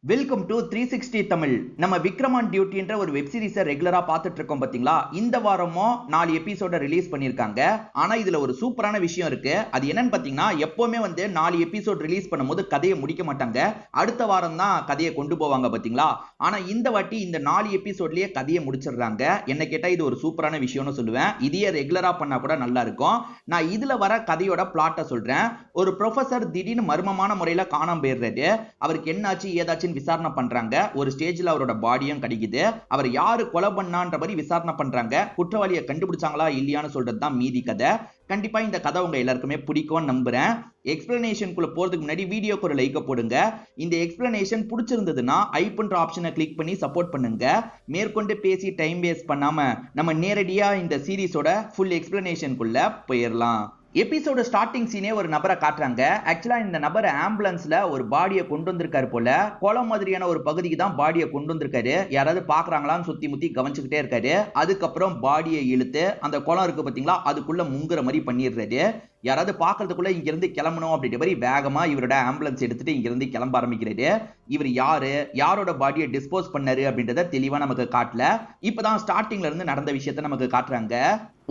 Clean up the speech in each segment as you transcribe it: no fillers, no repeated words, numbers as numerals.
Welcome to 360 Tamil. நம்ம Vikram on டியூட்டின்ற ஒரு web சீரிஸை ரெகுலரா பார்த்துட்டு இருக்கோம் பாத்தீங்களா. இந்த வாரமும் 4 எபிசோட ரிலீஸ் பண்ணிருக்காங்க. ஆனா இதுல ஒரு சூப்பரான விஷயம் இருக்கு. அது என்னன்னு பாத்தீங்கன்னா, எப்பவுமே 4 எபிசோட் ரிலீஸ் பண்ணும்போது கதையை முடிக்க மாட்டாங்க. அடுத்த வாரம் தான் கதையை கொண்டு போவாங்க பாத்தீங்களா. ஆனா இந்த வாட்டி இந்த 4 எபிசோட்லயே கதையை முடிச்சிடுறாங்க. என்ன கேட்டா இது ஒரு சூப்பரான விஷயம்னு சொல்லுவேன். இதையே ரெகுலரா பண்ணா கூட நல்லா இருக்கும். நான் இதுல வர கதையோட பிளாட்டை சொல்றேன். ஒரு ப்ரொஃபசர் திடீர்னு மர்மமான முறையில காணாம போயிடுறாரு. அவருக்கு என்னாச்சு ஏதாச்சும் விசாரணை பண்றாங்க. ஒரு ஸ்டேஜ்ல அவரோட பாடியும் கிடைக்குது. அவர் யாரு கொலை பண்ணான்ற மாதிரி விசாரணை பண்றாங்க. குற்றவாளியை கண்டுபிடிச்சாங்களா இல்லையான்னு சொல்றது தான் மீதி கதை. கண்டிப்பா இந்த கதை உங்க எல்லாருக்குமே பிடிக்கும்னு நம்புறேன். எக்ஸ்பிளனேஷனுக்குள்ள போறதுக்கு முன்னாடி வீடியோக்கு ஒரு லைக் போடுங்க. இந்த எக்ஸ்பிளனேஷன் பிடிச்சிருந்ததுன்னா ஐப்ன்ற ஆப்ஷனை கிளிக் பண்ணி சப்போர்ட் பண்ணுங்க. மேற்கொண்டு பேசி டைம் வேஸ்ட் பண்ணாம நம்ம நேரடியா இந்த சீரிஸோட ஃபுல் எக்ஸ்பிளனேஷனுக்குள்ள போயிடலாம். எபிசோட ஸ்டார்டிங் சீனே ஒரு நபரை காட்டுறாங்க. ஆக்சுவலா இந்த நபர் ஆம்புலன்ஸ்ல ஒரு பாடியை கொண்டு வந்திருக்காரு போல. கொலை மாதிரியான ஒரு பகுதிக்கு தான் பாடியை கொண்டு வந்திருக்காரு. யாராவது பாக்குறாங்களான்னு சுத்தி முத்தி கவனிச்சுக்கிட்டே இருக்காரு. அதுக்கப்புறம் பாடியை இழுத்து அந்த குளம் இருக்கு பாத்தீங்களா, அதுக்குள்ள முங்குற மாதிரி பண்ணிடுறாரு. யாராவது பாக்குறதுக்குள்ள இங்க இருந்து கிளம்பணும் அப்படின்ற மாதிரி வேகமா இவரோட ஆம்புலன்ஸ் எடுத்துட்டு இங்க இருந்து கிளம்ப ஆரம்பிக்கிறாரு. இவர் யாரு, யாரோட பாடியை டிஸ்போஸ் பண்ணாரு அப்படின்றத தெளிவா நமக்கு காட்டல. இப்பதான் ஸ்டார்டிங்ல இருந்து நடந்த விஷயத்த நமக்கு காட்டுறாங்க.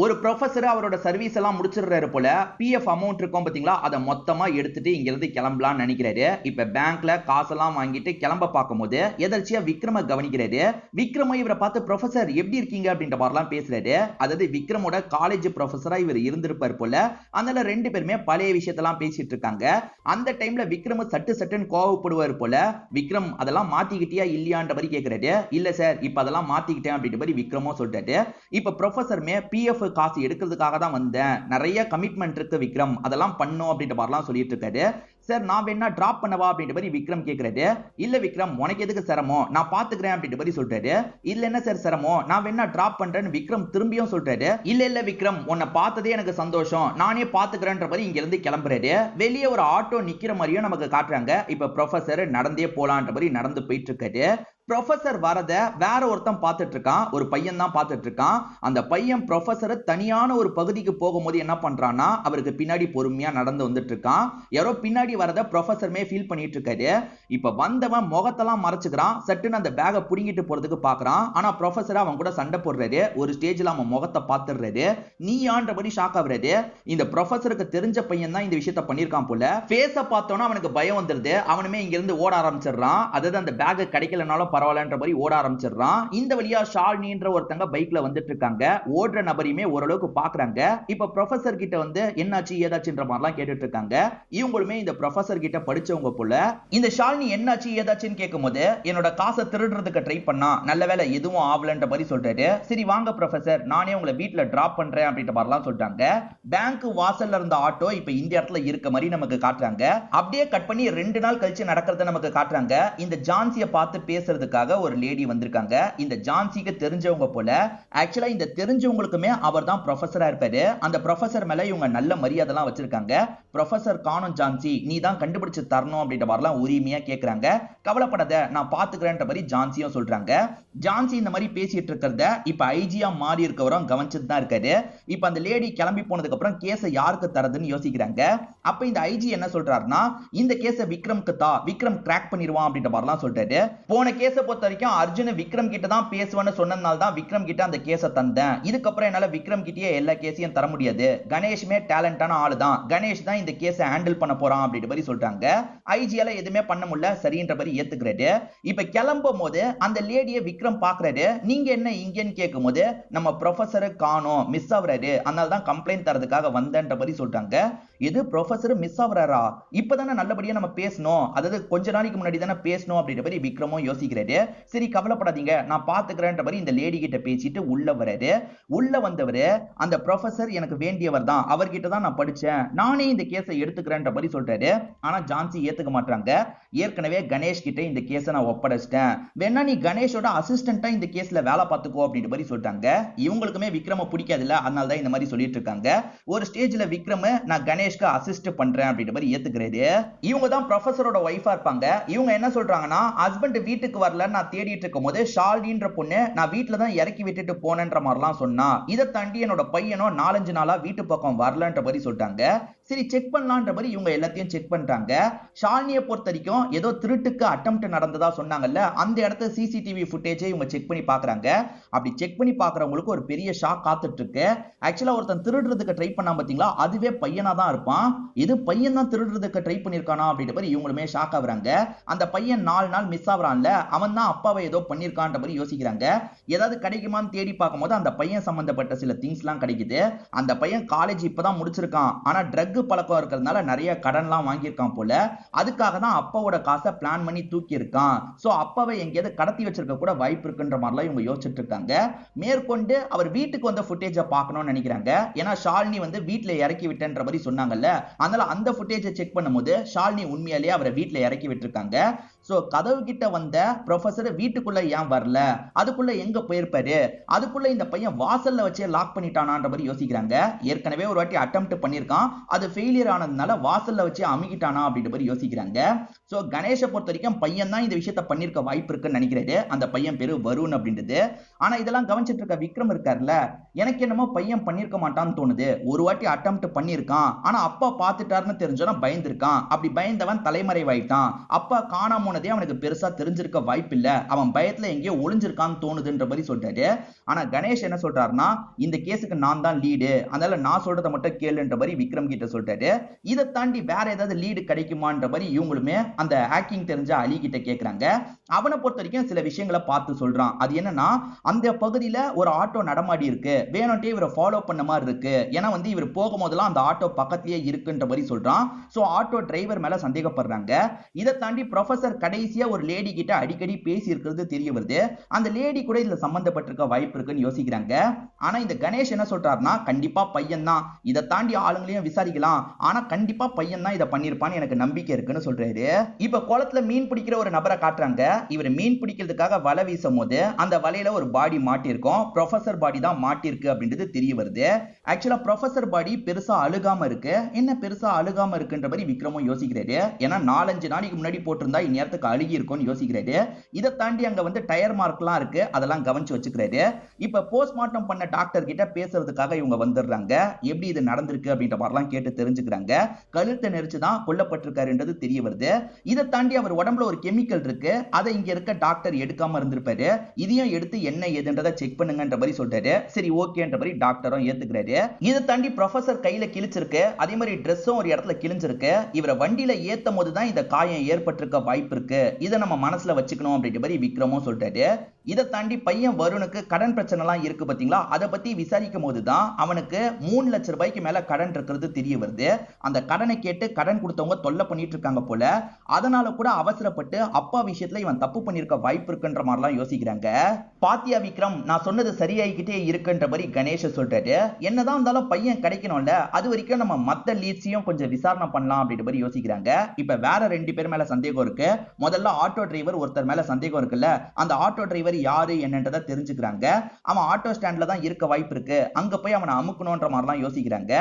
ஒரு ப்ரொஃபசர் அவரோட சர்வீஸ் எல்லாம் முடிச்சிடுறாரு போல. பிஎஃப் அமௌண்ட் இருக்கும் பாத்தீங்களா, அதை மொத்தமா எடுத்துட்டு இங்க இருந்து கிளம்பலாம்னு நினைக்கிறாரு. இப்ப பேங்க்ல காசெல்லாம் வாங்கிட்டு கிளம்ப பார்க்கும்போது எதர்ச்சியா விக்ரம கவனிக்கிறாரு. விக்ரம இவரை பார்த்து ப்ரொஃபசர் எப்படி இருக்கீங்க அப்படின்ற மாதிரிலாம் பேசுறாரு. அதாவது விக்ரமோட காலேஜ் ப்ரொஃபசரா இவர் இருந்திருப்பார் போல. அதனால ரெண்டு பேருமே பழைய விஷயத்தெல்லாம் பேசிட்டு இருக்காங்க. அந்த டைம்ல விக்ரம் சட்டுன்னு கோவப்படுவார் போல. விக்ரம் அதெல்லாம் மாத்திக்கிட்டியா இல்லையான்ற மாதிரி கேட்கிறாரு. இல்ல சார், இப்ப அதெல்லாம் மாத்திக்கிட்டேன் அப்படின்ற மாதிரி விக்ரமும் சொல்றாரு. இப்ப ப்ரொஃபசருமே பிஎஃப் காசு எடுக்கிறதுக்காக தான் வந்தேன், நிறைய கமிட்மெண்ட் இருக்கு விக்ரம், அதெல்லாம் பண்ணும் அப்படின்ற மாதிரிலாம் சொல்லிட்டு இருக்காரு. சார் நான் வேணா டிராப் பண்ணவா அப்படின்ற மாதிரி விக்ரம் கேட்கிறாரு. இல்ல விக்ரம், உனக்கு எதுக்கு சிரமம், நான் பாத்துக்கிறேன் அப்படின்ற மாதிரி சொல்றாரு. இல்ல என்ன சார் சிரமம், நான் வேணா டிராப் பண்றேன்னு விக்ரம் திரும்பியும் சொல்றாரு. இல்ல விக்ரம், உன்னை பார்த்ததே எனக்கு சந்தோஷம், நானே பாத்துக்கிறேன்ற மாதிரி இங்க இருந்து கிளம்புறாரு. வெளியே ஒரு ஆட்டோ நிக்கிற மாதிரியும் நமக்கு காட்டுறாங்க. இப்ப ப்ரொஃபசர் நடந்தே போலான்ற மாதிரி நடந்து போயிட்டு இருக்காரு. ப்ரொஃபசர் வரத வேற ஒருத்தன் பார்த்துட்டு இருக்கான். ஒரு பையன் தான் பார்த்துட்டு இருக்கான். அந்த பையன் ப்ரொஃபசரை தனியான ஒரு பகுதிக்கு போகும்போது என்ன பண்றான்னா, அவருக்கு பின்னாடி பொறுமையா நடந்து வந்துட்டு இருக்கான். யாரோ பின்னாடி வரத ப்ரொஃபசருமே ஃபீல் பண்ணிட்டு இருக்காரு. இப்ப வந்தவன் முகத்தெல்லாம் மறைச்சுக்கிறான். சட்டுன்னு அந்த பேகை புடுங்கிட்டு போறதுக்கு பாக்குறான். ஆனா ப்ரொஃபசர் அவன் கூட சண்டை போடுறாரு. ஒரு ஸ்டேஜ்ல அவன் முகத்தை பார்த்துடுறாரு. நீ ஆன்றபடி ஷாக் ஆகுறாரு. இந்த ப்ரொஃபசருக்கு தெரிஞ்ச பையன் தான் இந்த விஷயத்த பண்ணிருக்கான் போல. ஃபேஸ பார்த்தோன்னா அவனுக்கு பயம் வந்துருது. அவனுமே இங்க இருந்து ஓட ஆரம்பிச்சிடுறான். அதாவது அந்த பேக் கிடைக்கலனாலும் பரவாயில்லன்ற மாதிரி ஓட ஆரம்பிச்சிடுறான். இந்த வழியா ஷாலினின்ற ஒருத்தங்க பைக்ல வந்துட்டு இருக்காங்க. ஓடுற நபரையுமே ஓரளவுக்கு பாக்குறாங்க. இப்ப ப்ரொஃபசர் கிட்ட வந்து என்னாச்சு ஏதாச்சுன்ற மாதிரிலாம் கேட்டுட்டு இருக்காங்க. இவங்களுமே இந்த ப்ரொஃபசர் கிட்ட படிச்சவங்க போல. இந்த ஷாலினி என்னாச்சு ஏதாச்சுன்னு கேட்கும்போது என்னோட காசை திருடுறதுக்கு ட்ரை பண்ணா, நல்ல வேலை எதுவும் ஆகலன்ற மாதிரி சொல்றாரு. சரி வாங்க ப்ரொஃபசர், நானே உங்களை வீட்டுல டிராப் பண்றேன் அப்படின்ற மாதிரிலாம் சொல்றாங்க. பேங்க் வாசல்ல இருந்த ஆட்டோ இப்ப இந்த இடத்துல இருக்க மாதிரி நமக்கு காட்டுறாங்க. அப்படியே கட் பண்ணி 2 நாள் கழிச்சு நடக்கிறத நமக்கு காட்டுறாங்க. இந்த ஜான்சியை பார்த்து பேசுறதுக்காக ஒரு லேடி வந்திருக்காங்க. இந்த ஜான்சிக்கு தெரிஞ்சவங்க போல. ஆக்சுவலா இந்த தெரிஞ்சவங்களுக்குமே அவர் தான் ப்ரொஃபசரா இருப்பாரு. அந்த ப்ரொஃபசர் மேல இவங்க நல்ல மரியாதைலாம் வச்சிருக்காங்க. ப்ரொஃபசர் காணும் ஜான்சி, நீ தான் கண்டுபிடிச்சு தரணும் அப்படின்ற மாதிரிலாம் உரிமையா கேட்கறாங்க. கவலைப்படாத, நான் பாத்துக்கிறேன்ற மாதிரி ஜான்சியும் சொல்றாங்க. ஜான்சி இந்த மாதிரி பேசிட்டு இருக்கிறத இப்ப ஐஜியா மாறி இருக்கவரும் கவனிச்சுட்டு தான் இருக்காரு. இப்ப அந்த லேடி கிளம்பி போனதுக்கு அப்புறம் கேஸை யாருக்கு தரதுன்னு யோசிக்கிறாங்க. அப்ப இந்த ஐஜி என்ன சொல்றாருன்னா, இந்த கேஸை விக்ரம்க்கு தா, விக்ரம் கிராக் பண்ணிடுவான் அப்படின்ற மாதிரிலாம் சொல்றாரு. போன கேஸை பொறுத்த வரைக்கும் அர்ஜுன் விக்ரம் கிட்ட தான் பேசுவேன்னு சொன்னதுனால தான் விக்ரம் கிட்ட அந்த கேஸை தந்தேன். இதுக்கப்புறம் என்னால விக்ரம் கிட்டயே எல்லா கேஸையும் தர முடியாது. கணேஷ்மே டேலண்டான ஆளு தான், கணேஷ் தான் இந்த கேஸை ஹேண்டில் பண்ண போறான் அப்படின்ற மாதிரி சொல்றாங்க. ஐஜியால எதுவுமே பண்ண முடியல, சரின்ற மாதிரி ஏத்துக்கிறாரு. இப்ப கிளம்பும் போது அந்த லேடியை விக்ரம் பாக்குறாரு. நீங்க என்ன இங்கன்னு கேட்கும் போது, நம்ம ப்ரொஃபசரை காணோம், மிஸ் ஆகுறாரு, அதனால தான் கம்ப்ளைண்ட் தரதுக்காக வந்தேன்ற மாதிரி சொல்றாங்க. இது ப்ரொஃபசர் மிஸ் ஆகுறாரா, இப்பதானே நல்லபடியா நம்ம பேசணும், அதாவது கொஞ்ச நாளைக்கு முன்னாடி தானே பேசணும் அப்படின்ற மாதிரி விக்ரமும் யோசிக்கிறாரு. சரி கவலைப்படாதீங்க, நான் பாத்துக்கிறேன்ற மாதிரி இந்த லேடி கிட்ட பேசிட்டு உள்ள வராரு. உள்ள வந்தவரு, அந்த ப்ரொஃபசர் எனக்கு வேண்டியவர் தான், அவர்கிட்ட தான் நான் படிச்சேன், நானே இந்த கேஸை எடுத்துக்கிறேன்ற மாதிரி சொல்றாரு. ஆனா ஜான்சி ஏத்துக்க மாட்டாங்க. ஏற்கனவே கணேஷ் கிட்ட இந்த கேஸை நான் ஒப்படைச்சிட்டேன், வேணா நீ கணேஷோட அசிஸ்டன்ட்டா இந்த கேஸ்ல வேலை பார்த்துக்கோ அப்படின்ற மாதிரி சொல்றாங்க. இவங்களுக்குமே விக்ரம பிடிக்காது இல்ல, அதனால தான் இந்த மாதிரி சொல்லிட்டு இருக்காங்க. ஒரு ஸ்டேஜ்ல விக்ரம் நான் கணேஷ்க்கு அசிஸ்ட் பண்றேன் அப்படின்ற மாதிரி ஏத்துக்கிறாரு. இவங்க தான் ப்ரொஃபசரோட வைஃபா இருப்பாங்க. இவங்க என்ன சொல்றாங்கன்னா, ஹஸ்பண்ட் வீட்டுக்கு வரல நான் தேடிட்டு இருக்கும் போது ஷாலினின்ற பொண்ணு நான் வீட்டுல தான் இறக்கி விட்டுட்டு போனேன்ற மாதிரிலாம் சொன்னா. இதை தாண்டி என்னோட பையனும் 4-5 நாளா வீட்டு பக்கம் வரலன்ற மாதிரி சொல்லிட்டாங்க. சரி செக் பண்ணலான்ற மாதிரி இவங்க எல்லாத்தையும் செக் பண்றாங்க. ஷாலினியை பொறுத்த வரைக்கும் ஏதோ திருட்டுக்கு அட்டெம்ப்ட் நடந்ததா சொன்னாங்கல்ல, அந்த இடத்த சிசிடிவி ஃபுட்டேஜை இவங்க செக் பண்ணி பாக்குறாங்க. அப்படி செக் பண்ணி பாக்குறவங்களுக்கு ஒரு பெரிய ஷாக் காத்துட்டு இருக்கு. ஆக்சுவலா ஒருத்தன் திருடுறதுக்கு ட்ரை பண்ணா பாத்தீங்களா, அதுவே பையனா தான் இருப்பான். இது பையன் தான் திருடுறதுக்கு ட்ரை பண்ணிருக்கானா அப்படின்ற மாதிரி இவங்களுமே ஷாக் ஆகுறாங்க. அந்த பையன் 4 நாள் மிஸ் ஆகுறான்ல, அவன் தான் அப்பாவை ஏதோ பண்ணிருக்கான்ற மாதிரி யோசிக்கிறாங்க. ஏதாவது கிடைக்குமான்னு தேடி பார்க்கும்போது அந்த பையன் சம்பந்தப்பட்ட சில திங்ஸ்லாம் கிடைக்குது. அந்த பையன் காலேஜ் இப்பதான் முடிச்சிருக்கான். ஆனா ட்ரக் பழக்கம் இருக்கிறதுனால நிறைய கடன்லாம் வாங்கியிருக்கான் போல. அதுக்காக தான் அப்பாவோட காசை பிளான் பண்ணி தூக்கி இருக்கான். சோ அப்பாவை எங்கேயாவது கடத்தி வச்சிருக்க கூட வாய்ப்பு இருக்குன்ற மாதிரிலாம் இவங்க யோசிச்சுட்டு இருக்காங்க. மேற்கொண்டு அவர் வீட்டுக்கு வந்த ஃபுட்டேஜை பார்க்கணும்னு நினைக்கிறாங்க. ஏன்னா ஷாலினி வந்து வீட்டுல இறக்கி விட்டேன்ற மாதிரி சொன்னாங்கல்ல, அதனால அந்த ஃபுட்டேஜை செக் பண்ணும்போது ஷாலினி உண்மையாலேயே அவரை வீட்டுல இறக்கி விட்டுருக்காங்க. சோ கதவு கிட்ட வந்த ப்ரொஃபசர் வீட்டுக்குள்ள ஏன் வரல, அதுக்குள்ள எங்க போயிருப்பாரு, அதுக்குள்ள இந்த பையன் வாசல்ல வச்சே லாக் பண்ணிட்டானான்ற மாதிரி யோசிக்கிறாங்க. ஏற்கனவே ஒரு வாட்டி அட்டெம்ப்ட் பண்ணிருக்கான், அது ஃபெயிலியர் ஆனதுனால வாசல்ல வச்சே அமுகிட்டானா அப்படின்ற மாதிரி யோசிக்கிறாங்க. சோ கணேஷை பொறுத்த வரைக்கும் பையன் தான் இந்த விஷயத்தை பண்ணிருக்க வாய்ப்பு இருக்குன்னு நினைக்கிறாரு. அந்த பையன் பேரு வருண் அப்படின்றது. ஆனா இதெல்லாம் கவனிச்சிட்டு இருக்க விக்ரம் இருக்காருல்ல, எனக்கு என்னமோ பையன் பண்ணிருக்க மாட்டான்னு தோணுது. ஒரு வாட்டி அட்டெம்ப்ட் பண்ணிருக்கான், ஆனா அப்பா பாத்துட்டாருன்னு தெரிஞ்சோன்னா பயந்துருக்கான். அப்படி பயந்தவன் தலைமறைவாயிட்டான். அப்பா காணாம போனதே அவனுக்கு பெருசா தெரிஞ்சிருக்க வாய்ப்பு இல்ல, அவன் பயத்துல எங்கேயோ ஒளிஞ்சிருக்கான்னு தோணுதுன்ற மாதிரி சொல்றாரு. ஆனா கணேஷ் என்ன சொல்றாருன்னா, இந்த கேஸுக்கு நான் தான் லீடு, அதனால நான் சொல்றதை மட்டும் கேளுன்ற மாதிரி விக்ரம் கிட்ட சொல்றாரு. இதை தாண்டி வேற ஏதாவது லீடு கிடைக்குமான்ற மாதிரி இவங்களுமே அந்த ஹேக்கிங் தெரிஞ்ச அலி கிட்ட கேக்குறாங்க. அவனை பொறுத்த வரைக்கும் சில விஷயங்களை பார்த்து சொல்றான். அது என்னன்னா, அந்த பகுதியில ஒரு ஆட்டோ நடமாடி இருக்கு, வேணும்ட்டே இவரை ஃபாலோ பண்ண மாதிரி இருக்கு. ஏன்னா வந்து இவர் போகும்போதெல்லாம் அந்த ஆட்டோ பக்கத்திலேயே இருக்குன்ற மாதிரி சொல்றான். சோ ஆட்டோ டிரைவர் மேல சந்தேகப்படுறாங்க. இதை தாண்டி ப்ரொஃபசர் கடைசியா ஒரு லேடி கிட்ட அடிக்கடி பேசி இருக்கிறது தெரிய வருது. அந்த லேடி கூட இதுல சம்பந்தப்பட்டிருக்க வாய்ப்பு இருக்குன்னு யோசிக்கிறாங்க. ஆனா இந்த கணேஷ் என்ன சொல்றாருன்னா, கண்டிப்பா பையன் தான், இதை தாண்டி ஆளுங்களையும் விசாரிக்கலாம், ஆனா கண்டிப்பா பையன் தான் இதை பண்ணிருப்பான்னு எனக்கு நம்பிக்கை இருக்குன்னு சொல்றாரு. இப்ப குளத்துல மீன் பிடிக்கிற ஒரு நபரை காட்டுறாங்க. இவர் மீன் பிடிக்கிறதுக்காக வலை வீசும் போது அந்த வலையில ஒரு பாடி மாட்டிருக்கும். ப்ரொஃபசர் பாடி தான் மாட்டிருக்கு அப்படின்றது தெரிய வருது. ஆக்சுவலா ப்ரொஃபசர் பாடி பெருசா அழுகாம இருக்கு. என்ன பெருசா அழுகாம இருக்குன்ற மாதிரி விக்ரமும் யோசிக்கிறாரு. ஏன்னா 4-5 நாளைக்கு முன்னாடி போட்டிருந்தா இந்நேரத்துக்கு அழுகி இருக்கும்னு யோசிக்கிறாரு. இதை தாண்டி அங்க வந்து டயர் மார்க்லாம் இருக்கு, அதெல்லாம் கவனிச்சு வச்சுக்கிறாரு. இப்ப போஸ்ட்மார்ட்டம் பண்ண டாக்டர் கிட்ட பேசுறதுக்காக இவங்க வந்துடுறாங்க. எப்படி இது நடந்திருக்கு அப்படின்ற மாதிரிலாம் கேட்டு தெரிஞ்சுக்கிறாங்க. கழுத்தை நெரிச்சுதான் கொல்லப்பட்டிருக்காருன்றது தெரிய வருது. இதை தாண்டி அவர் உடம்புல ஒரு கெமிக்கல் இருக்கு, அதை இங்க இருக்க டாக்டர் எடுக்காம இருந்திருப்பாரு. இதையும் எடுத்து என்ன ஏதுன்றதை செக் பண்ணுங்கன்ற மாதிரி சொல்றாரு. சரி ஓகேன்ற மாதிரி டாக்டரும் ஏத்துக்கிறாரு. இதை தாண்டி ப்ரொஃபசர் கையில கிழிச்சிருக்கு, அதே மாதிரி ட்ரெஸ்ஸும் ஒரு இடத்துல கிழிஞ்சிருக்கு. இவரை வண்டியில ஏத்தும் போதுதான் இந்த காயம் ஏற்பட்டிருக்க வாய்ப்பு இருக்கு, இதை நம்ம மனசுல வச்சுக்கணும் அப்படின்ற மாதிரி விக்ரமும் சொல்றாரு. இதை தாண்டி பையன் வருணுக்கு கடன் பிரச்சனை எல்லாம் இருக்கு பாத்தீங்களா, அதை பத்தி விசாரிக்கும் போதுதான் அவனுக்கு 3 லட்சம் ரூபாய்க்கு மேல கடன் இருக்கிறது தெரிய வருது. அந்த கடனை கேட்டு கடன் கொடுத்தவங்க தொல்லை பண்ணிட்டு இருக்காங்க போல. அதனால கூட அவசரப்பட்டு அப்பா விஷயத்துல இவன் தப்பு பண்ணிருக்க வாய்ப்பு இருக்குன்ற மாதிரிலாம் யோசிக்கிறாங்க. பாத்தியா விக்ரம், நான் சொன்னது சரியாயிக்கிட்டே இருக்குன்ற மாதிரி கணேஷ் சொல்றாரு. என்னதான் இருந்தாலும் பையன் கிடைக்கணும்ல, அது வரைக்கும் நம்ம மத்த லீட்ஸையும் கொஞ்சம் விசாரணை பண்ணலாம் அப்படின்ற மாதிரி யோசிக்கிறாங்க. இப்ப வேற 2 பேர் மேல சந்தேகம் இருக்கு. முதல்ல ஆட்டோ டிரைவர் ஒருத்தர் மேல சந்தேகம் இருக்குல்ல, அந்த ஆட்டோ டிரைவர் யாரு என்னன்றதை தெரிஞ்சுக்கிறாங்க. அவன் ஆட்டோ ஸ்டாண்ட்ல தான் இருக்க வாய்ப்பு இருக்கு, அங்க போய் அவனை அமுக்கணும்ன்ற மாதிரிலாம் யோசிக்கிறாங்க.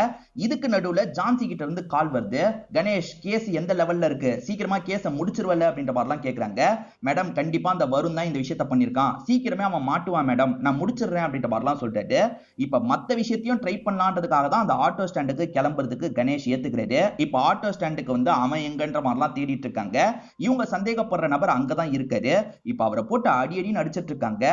இதுக்கு நடுவுல ஜான்சி கிட்ட இருந்து கால் வருது. கணேஷ், கேஸ் எந்த லெவல்ல இருக்கு, சீக்கிரமா கேஸை முடிச்சிருவல அப்படின்ற மாதிரிலாம் கேக்குறாங்க. மேடம், கண்டிப்பா அந்த வருண் தான் இந்த விஷயத்த பண்ணிருக்கான், சீக்கிரமே அவன் மாட்டுவான் மேடம், நான் முடிச்சிடுறேன் அப்படின்ற மாதிரிலாம் சொல்லிட்டு இப்ப மத்த விஷயத்தையும் ட்ரை பண்ணலான்றதுக்காக தான் அந்த ஆட்டோ ஸ்டாண்டுக்கு கிளம்புறதுக்கு கணேஷ் ஏத்துக்கிறாரு. இப்ப ஆட்டோ ஸ்டாண்டுக்கு வந்து அவன் எங்கன்ற மாதிரிலாம் தேடிட்டு இருக்காங்க. இவங்க சந்தேகப்படுற நபர் அங்கதான் இருக்காரு. இப்ப அவரை போட்டு அடின்னு அடிச்சிட்டு இருக்காங்க.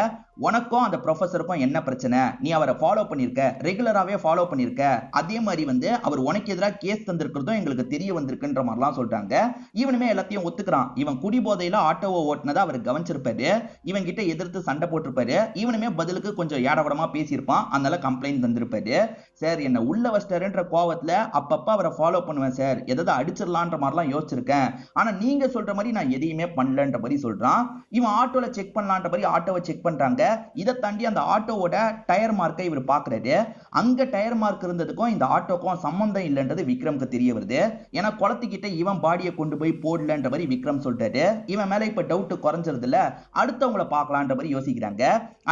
உனக்கும் அந்த ப்ரொஃபசருக்கும் என்ன பிரச்சனை, நீ அவரை ஃபாலோ பண்ணிருக்க, ரெகுலராவே ஃபாலோ பண்ணிருக்க, அதே மாதிரி வந்து அவர் உனக்கு எதிராக கேஸ் தந்திருக்கிறதும் எங்களுக்கு தெரிய வந்திருக்குன்ற மாதிரிலாம் சொல்றாங்க. இவனுமே எல்லாத்தையும் ஒத்துக்கிறான். இவன் குடிபோதையில ஆட்டோவை ஓட்டுனதை அவர் கவனிச்சிருப்பாரு, இவன் கிட்ட எதிர்த்து சண்டை போட்டிருப்பாரு. இவனுமே பதிலுக்கு கொஞ்சம் ஏடவடமா பேசியிருப்பான், அதனால கம்ப்ளைண்ட் தந்திருப்பாரு. சார், என்ன உள்ள வச்சிட்டாருன்ற கோவத்துல அப்பப்ப அவரை ஃபாலோ பண்ணுவேன் சார், எதாவது அடிச்சிடலான்ற மாதிரிலாம் யோசிச்சிருக்கேன், ஆனா நீங்க சொல்ற மாதிரி நான் எதையுமே பண்ணலன்ற மாதிரி சொல்றான். இவன் ஆட்டோல செக் பண்ணலான்ற மாதிரி ஆட்டோவை செக் பண்றாங்க. இதை தாண்டி அந்த ஆட்டோவோட டயர் மார்க்கை இவர் பாக்குறாரு. அங்க டயர் மார்க் இருந்ததுக்கும் இந்த ஆட்டோக்கும் சம்பந்தம் இல்லைன்றது விக்ரம்க்கு தெரிய வருது. ஏன்னா குளத்துக்கிட்ட இவன் பாடியை கொண்டு போய் போடலன்ற மாதிரி விக்ரம் சொல்றாரு. இவன் மேல இப்ப டவுட் குறைஞ்சிருது இல்ல, அடுத்தவங்களை பார்க்கலான்ற மாதிரி யோசிக்கிறாங்க.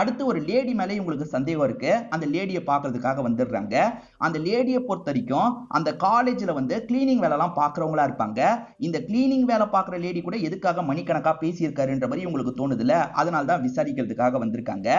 அடுத்து ஒரு லேடி மேல இவங்களுக்கு சந்தேகம் இருக்கு. அந்த லேடியை பார்க்கறதுக்காக வந்துடுறாங்க. அந்த லேடியை பொறுத்த வரைக்கும் அந்த காலேஜ்ல வந்து கிளீனிங் வேலை எல்லாம் பாக்குறவங்களா இருப்பாங்க. இந்த கிளீனிங் வேலை பாக்குற லேடி கூட எதுக்காக மணிக்கணக்கா பேசியிருக்காருன்ற மாதிரி உங்களுக்கு தோணுதுல, அதனால தான் விசாரிக்கிறதுக்காக வந்திருக்காங்க.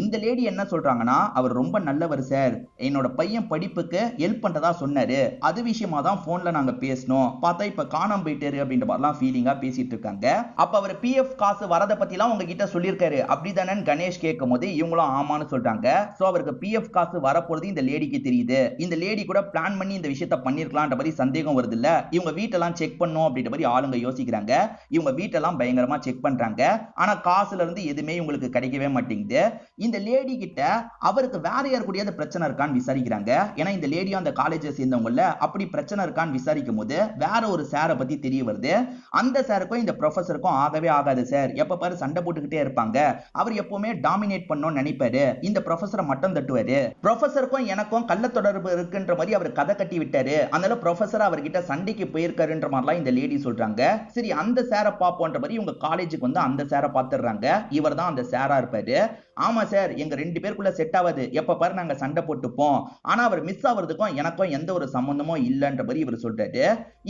இந்த லேடி என்ன சொல்றாங்கன்னா, அவர் ரொம்ப நல்லவர் சார், என்னோட பையன் படிப்புக்கு ஹெல்ப் பண்றதா சொன்னாரு, அது விஷயமா தான் போன்ல நாங்க பேசணும், பார்த்தா இப்ப காணாம போயிட்டாரு அப்படின்ற மாதிரிலாம் ஃபீலிங்கா பேசிட்டு இருக்காங்க. அப்ப அவர் பிஎஃப் காசு வரத பத்திலாம் உங்ககிட்ட சொல்லியிருக்காரு அப்படிதானே கணேஷ் கேட்கும்போது இவங்களும் ஆமான்னு சொல்றாங்க. சோ அவருக்கு பிஎஃப் காசு வரப்போறது இந்த லேடிக்கு தெரியுது. இந்த லேடி கூட பிளான் பண்ணி இந்த விஷயத்தை பண்ணிருக்கலாம்ன்ற மாதிரி சந்தேகம் வருது இல்ல. இவங்க வீட்டெல்லாம் செக் பண்ணும் அப்படின்ற மாதிரி ஆளுங்க யோசிக்கிறாங்க. இவங்க வீட்டெல்லாம் பயங்கரமா செக் பண்றாங்க. ஆனா காசுல இருந்து எதுவுமே இவங்களுக்கு கிடைக்கவே மாட்டேங்குது. இந்த லேடி கிட்ட அவருக்கு வேற யார் கூடயாவது பிரச்சனை இருக்கான்னு விசாரிக்கிறாங்க. ஏன்னா இந்த லேடியும் அந்த காலேஜை சேர்ந்தவங்கல்ல, அப்படி பிரச்சனை இருக்கான்னு விசாரிக்கும் போது வேற ஒரு சாரை பத்தி தெரிய வருது. அந்த சாருக்கும் இந்த ப்ரொஃபசருக்கும் ஆகவே ஆகாது சார், எப்ப பாரு சண்டை போட்டுக்கிட்டே இருப்பாங்க, அவர் எப்பவுமே டாமினேட் பண்ணணும்னு நினைப்பாரு, இந்த ப்ரொஃபசரை மட்டும் தட்டுவாரு, ப்ரொஃபசருக்கும் எனக்கும் கள்ள தொடர்பு இருக்குன்ற மாதிரி அவர் கதை கட்டி விட்டாரு, அதனால ப்ரொஃபசர் அவர்கிட்ட சண்டைக்கு போயிருக்காருன்ற மாதிரிலாம் இந்த லேடி சொல்றாங்க. சரி அந்த சாரை பாப்போன்ற மாதிரி உங்க காலேஜுக்கு வந்து அந்த சாரை பார்த்துடுறாங்க. இவர் தான் அந்த சாரா இருப்பாரு. ஆமா சார், எங்க 2 பேருக்குள்ள செட் ஆகாது, எப்ப பாரு நாங்க சண்டை போட்டுப்போம், ஆனா அவர் மிஸ் ஆவறதுக்கும் எனக்கும் எந்த ஒரு சம்பந்தமும் இல்லன்ற மாதிரி இவர் சொல்றாரு.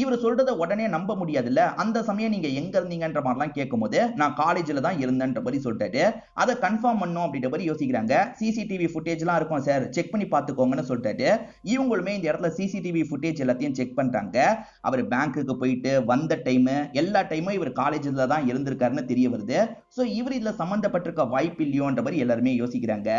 இவர் சொல்றத உடனே நம்ப முடியாதுல்ல. அந்த சமயம் நீங்க எங்க இருந்தீங்கன்ற மாதிரிலாம் கேட்கும்போது நான் காலேஜ்ல தான் இருந்தேன்ற மாதிரி சொல்றாரு. அதை கன்ஃபார்ம் பண்ணும் அப்படின்ற மாதிரி யோசிக்கிறாங்க. சிசிடிவி ஃபுட்டேஜ்லாம் இருக்கும் சார், செக் பண்ணி பார்த்துக்கோங்கன்னு சொல்றாரு. இவங்களுமே இந்த இடத்துல சிசிடிவி ஃபுட்டேஜ் எல்லாத்தையும் செக் பண்றாங்க. அவர் பேங்க்குக்கு போயிட்டு வந்த டைம் எல்லா டைமும் இவர் காலேஜ்ல தான் இருந்திருக்காருன்னு தெரிய வருது. சோ இவர் இதுல சம்பந்தப்பட்டிருக்க வாய்ப்பு இல்லையோன்ற மாதிரி எல்லாருமே யோசிக்கிறாங்க.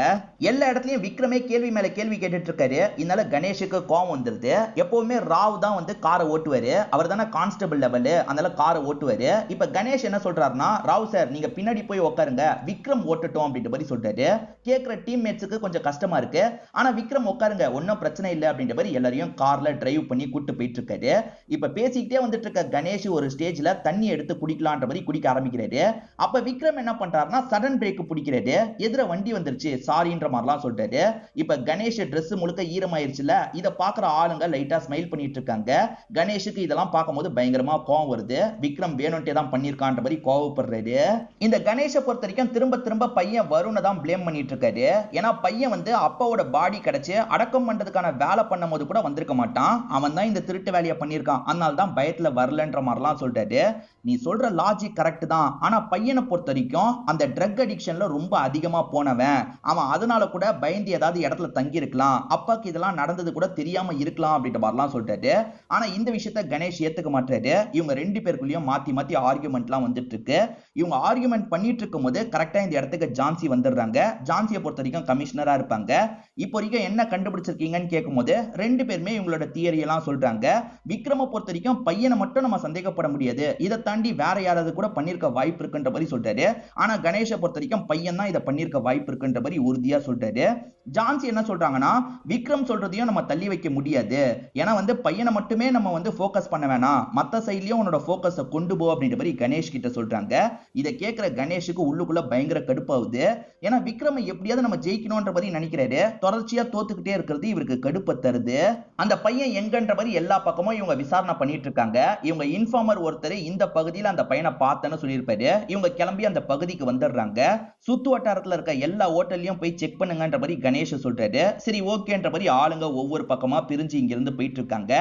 எல்லா இடத்துலயும் விக்ரமே கேள்வி மேல கேள்வி கேட்டுட்டு இருக்காரு. இதனால கணேஷுக்கு கோவம் வந்துருது. எப்பவுமே ராவ் தான் வந்து காரை ஓட்டுவாரு, அவர் தானே கான்ஸ்டபிள் லெவல், அதனால காரை ஓட்டுவாரு. இப்ப கணேஷ் என்ன சொல்றாருன்னா, ராவ் சார் நீங்க பின்னாடி போய் உட்காருங்க, விக்ரம் ஓட்டட்டும் அப்படின்ற மாதிரி சொல்றாரு. கேட்கிற டீம்மேட்ஸுக்கு கொஞ்சம் கஷ்டமா இருக்கு. ஆனா விக்ரம் உட்காருங்க, ஒன்னும் பிரச்சனை இல்லை அப்படின்ற மாதிரி எல்லாரையும் கார்ல டிரைவ் பண்ணி கூட்டு போயிட்டு இருக்காரு. இப்ப பேசிக்கிட்டே வந்துட்டு இருக்க கணேஷ் ஒரு ஸ்டேஜ்ல தண்ணி எடுத்து குடிக்கலான்ற மாதிரி குடிக்க ஆரம்பிக்கிறாரு. அப்ப விக்ரம் என்ன பண்றாருன்னா சடன் பிரேக் பிடிக்கிறாரு. எதிர வண்டி வந்துருச்சு சாரின்ற மாதிரிலாம் சொல்றாரு. இப்ப கணேஷ் Dress முழுக்க ஈரமாயிருச்சுல, இத பாக்குற ஆளுங்க லைட்டா ஸ்மைல் பண்ணிட்டு இருக்காங்க. கணேஷுக்கு இதெல்லாம் பார்க்கும்போது பயங்கரமா கோவம் வருது. விக்ரம் வேணும்ட்டே தான் பண்ணிருக்கான்ற மாதிரி கோவப்படுறாரு. இந்த கணேஷை பொறுத்த வரைக்கும் திரும்ப திரும்ப பையன் வருணை தான் பிளேம் பண்ணிட்டு இருக்காரு. ஏன்னா பையன் வந்து அப்பாவோட பாடி கிடைச்சு அடக்கம் பண்றதுக்கான வேலை பண்ணும் போது கூட வந்திருக்க மாட்டான், அவன் தான் இந்த திருட்டு வேலையை பண்ணிருக்கான், அதனால தான் பயத்துல வரலன்ற மாதிரிலாம் சொல்றாரு. நீ சொல்ற லாஜிக் கரெக்ட் தான், ஆனா பையனை பொறுத்த வரைக்கும் அந்த ட்ரக் அடிக்ஷன்ல ரொம்ப அதிகமா போனவன், அவன் அதனால கூட பயந்து ஏதாவது இடத்துல தங்கி இருக்கலாம், அப்பாக்கு இதெல்லாம் நடந்தது கூட தெரியாம இருக்கலாம் அப்படின்ற மாதிரிலாம் சொல்றாரு. ஆனா இந்த விஷயத்த கணேஷ் ஏத்துக்க மாட்டாரு. இவங்க 2 பேருக்குள்ளயும் மாத்தி மாத்தி ஆர்குமெண்ட்லாம் வந்துட்டு இருக்கு. இவங்க ஆர்குமெண்ட் பண்ணிட்டு இருக்கும் போது கரெக்டா இந்த இடத்துக்கு ஜான்சி வந்துடுறாங்க. ஜான்சியை பொறுத்த வரைக்கும் கமிஷனரா இருப்பாங்க. இப்போ வரைக்கும் என்ன கண்டுபிடிச்சிருக்கீங்கன்னு கேட்கும்போது 2 பேருமே இவங்களோட தியரி எல்லாம் சொல்றாங்க. விக்ரம பொறுத்த வரைக்கும் பையனை மட்டும் நம்ம சந்தேகப்பட முடியாது, இதை தாண்டி வேற யாராவது கூட பண்ணிருக்க வாய்ப்பு இருக்குன்ற மாதிரி சொல்றாரு. ஆனா கணேஷை பொறுத்த வரைக்கும் பையன் தான் இதை பண்ணிருக்க வாய்ப்பு இருக்குன்ற மாதிரி உறுதியா சொல்றாரு. ஜான்சி என்ன சொல்றாங்கன்னா, விக்ரம் சொல்றதையும் நம்ம தள்ளி வைக்க முடியாது, ஏன்னா வந்து பையனை மட்டுமே நம்ம வந்து ஃபோக்கஸ் பண்ண வேணாம், மத்த சைட்லயும் உன்னோட ஃபோக்கஸை கொண்டு போ அப்படின்ற மாதிரி கணேஷ் கிட்ட சொல்றாங்க. இதை கேட்கிற கணேஷுக்கு உள்ளுக்குள்ள பயங்கர கடுப்பாகுது. ஏன்னா விக்ரமை எப்படியாவது நம்ம ஜெயிக்கணும்ன்ற மாதிரி நினைக்கிறாரு. தொடர்ச்சியா தோத்துக்கிட்டே இருக்கிறது இவருக்கு கடுப்பை தருது. அந்த பையன் எங்கன்ற மாதிரி எல்லா பக்கமும் இவங்க விசாரணை பண்ணிட்டு இருக்காங்க. இவங்க இன்ஃபார்மர் ஒருத்தர் இந்த பகுதியில் அந்த பையனை பார்த்தேன்னு சொல்லியிருப்பாரு. இவங்க கிளம்பி அந்த பகுதிக்கு வந்துடுறாங்க. சுத்து வட்டாரத்துல இருக்க எல்லா ஹோட்டல்லையும் போய் செக் பண்ணுங்கன்ற மாதிரி கணேஷ் சொல்றாரு. சரி ஓகேன்ற மாதிரி ஆளுங்க ஒவ்வொரு பக்கமா பிரிஞ்சு இங்க இருந்து போயிட்டு இருக்காங்க.